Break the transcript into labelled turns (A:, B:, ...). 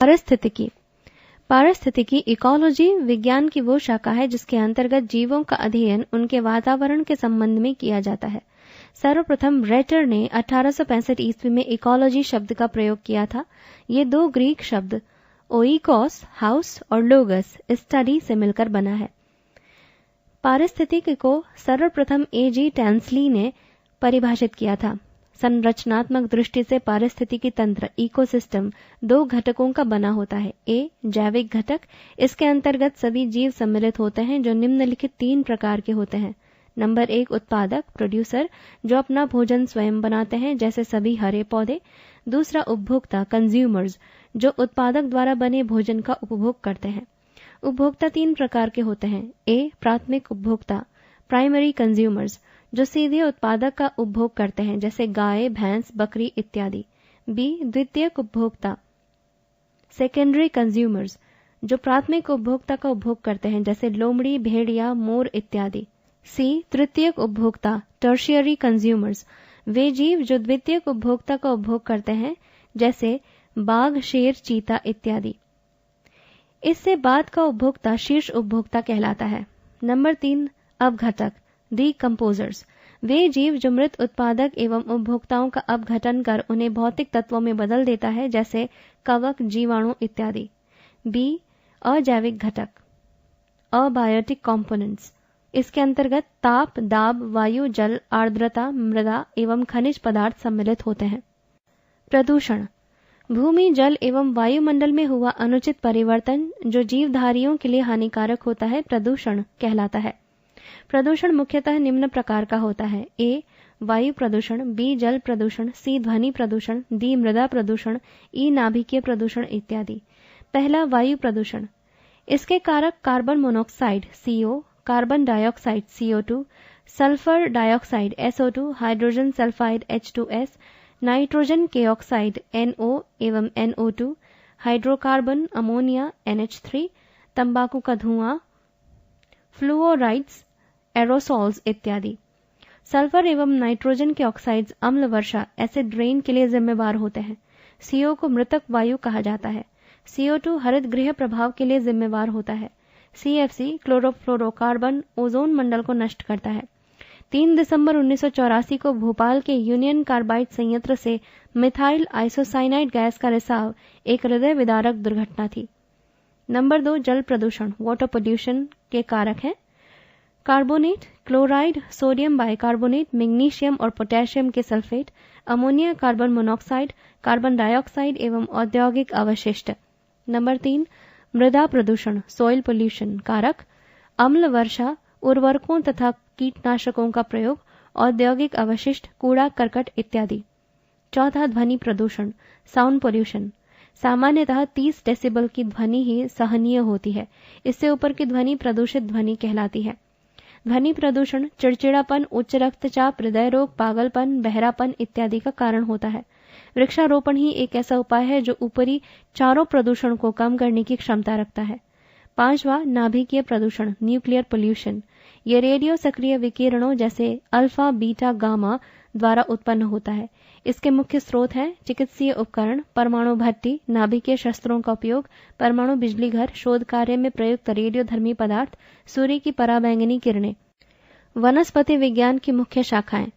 A: पारिस्थितिकी। पारिस्थितिकी इकोलॉजी विज्ञान की वो शाखा है जिसके अंतर्गत जीवों का अध्ययन उनके वातावरण के संबंध में किया जाता है। सर्वप्रथम रेटर ने 1865 ईस्वी में इकोलॉजी शब्द का प्रयोग किया था। ये दो ग्रीक शब्द ओइकोस हाउस और लोगस स्टडी से मिलकर बना है। पारिस्थितिकी को सर्वप्रथम A.G. टैंसली ने परिभाषित किया था। संरचनात्मक दृष्टि से पारिस्थितिकी तंत्र इकोसिस्टम दो घटकों का बना होता है। ए जैविक घटक, इसके अंतर्गत सभी जीव सम्मिलित होते हैं जो निम्नलिखित 3 प्रकार के होते हैं। नंबर 1 उत्पादक प्रोड्यूसर, जो अपना भोजन स्वयं बनाते हैं जैसे सभी हरे पौधे। दूसरा उपभोक्ता कंज्यूमर्स, जो उत्पादक द्वारा बने भोजन का उपभोग करते हैं। उपभोक्ता 3 प्रकार के होते हैं। ए प्राथमिक उपभोक्ता प्राइमरी कंज्यूमर्स, जो सीधे उत्पादक का उपभोग करते हैं जैसे गाय भैंस बकरी इत्यादि। बी द्वितीयक उपभोक्ता सेकेंडरी कंज्यूमर्स, जो प्राथमिक उपभोक्ता का उपभोग करते हैं जैसे लोमड़ी भेड़िया मोर इत्यादि। सी तृतीयक उपभोक्ता टर्शियरी कंज्यूमर्स, वे जीव जो द्वितीयक उपभोक्ता का उपभोग करते हैं जैसे बाघ शेर चीता इत्यादि। इससे बाद का उपभोक्ता शीर्ष उपभोक्ता कहलाता है। नंबर 3 अपघटक डीकंपोजर्स, वे जीव जो मृत उत्पादक एवं उपभोक्ताओं का अपघटन कर उन्हें भौतिक तत्वों में बदल देता है जैसे कवक जीवाणु इत्यादि। बी अजैविक घटक अबायोटिक कंपोनेंट्स, इसके अंतर्गत ताप दाब वायु जल आर्द्रता मृदा एवं खनिज पदार्थ सम्मिलित होते हैं। प्रदूषण भूमि जल एवं वायुमंडल में हुआ अनुचित परिवर्तन जो जीवधारियों के लिए हानिकारक होता है प्रदूषण कहलाता है। प्रदूषण मुख्यतः निम्न प्रकार का होता है। ए वायु प्रदूषण, बी जल प्रदूषण, सी ध्वनि प्रदूषण, डी मृदा प्रदूषण, ई नाभिकीय प्रदूषण इत्यादि। पहला वायु प्रदूषण, इसके कारक carbon monoxide CO, carbon dioxide CO2, sulphur dioxide SO2, hydrogen sulphide H2S, nitrogen के ऑक्साइड NO एवं NO2, हाइड्रोकार्बन अमोनिया NH3, तंबाकू का धुआं फ्लूओराइड्स एरोसॉल्स इत्यादि। सल्फर एवं नाइट्रोजन के ऑक्साइड्स अम्ल वर्षा एसिड रेन के लिए जिम्मेवार होते हैं। CO को मृतक वायु कहा जाता है। CO2 हरित गृह प्रभाव के लिए जिम्मेवार होता है। CFC क्लोरोफ्लोरोकार्बन ओजोन मंडल को नष्ट करता है। 3 दिसंबर 1984 को भोपाल के यूनियन कार्बाइड संयंत्र से मिथाइल आइसोसाइनाइड गैस का रिसाव एक हृदय विदारक दुर्घटना थी। नंबर 2 जल प्रदूषण वाटर पोल्यूशन के कारक हैं carbonate, chloride, sodium bicarbonate, magnesium और पोटेशियम के sulphate, ammonia, carbon monoxide, carbon dioxide एवं औद्योगिक अवशिष्ट। नंबर 3 मृदा प्रदूषण सॉइल पोल्यूशन कारक अम्ल वर्षा, उर्वरकों तथा कीटनाशकों का प्रयोग, औद्योगिक अवशिष्ट, कूड़ा करकट इत्यादि। चौथा ध्वनि प्रदूषण साउंड पोल्यूशन, सामान्यतः 30 डेसिबल की ध्वनि ही सहनीय होती है। इससे ऊपर की ध्वनि प्रदूषित ध्वनि कहलाती है। ध्वनि प्रदूषण चिड़चिड़ापन, उच्च रक्तचाप, हृदय रोग, पागलपन, बहरापन इत्यादि का कारण होता है। वृक्षारोपण ही एक ऐसा उपाय है जो ऊपरी चारों प्रदूषण को कम करने की क्षमता रखता है। 5वां नाभिकीय प्रदूषण न्यूक्लियर पोल्यूशन, ये रेडियो सक्रिय विकिरणों जैसे अल्फा बीटा गामा द्वारा उत्पन्न होता है। इसके मुख्य स्रोत हैं चिकित्सीय उपकरण, परमाणु भट्टी, नाभिकीय शस्त्रों का उपयोग, परमाणु बिजली घर, शोध कार्य में प्रयुक्त रेडियोधर्मी पदार्थ, सूर्य की पराबैंगनी किरणें। वनस्पति विज्ञान की मुख्य शाखाएं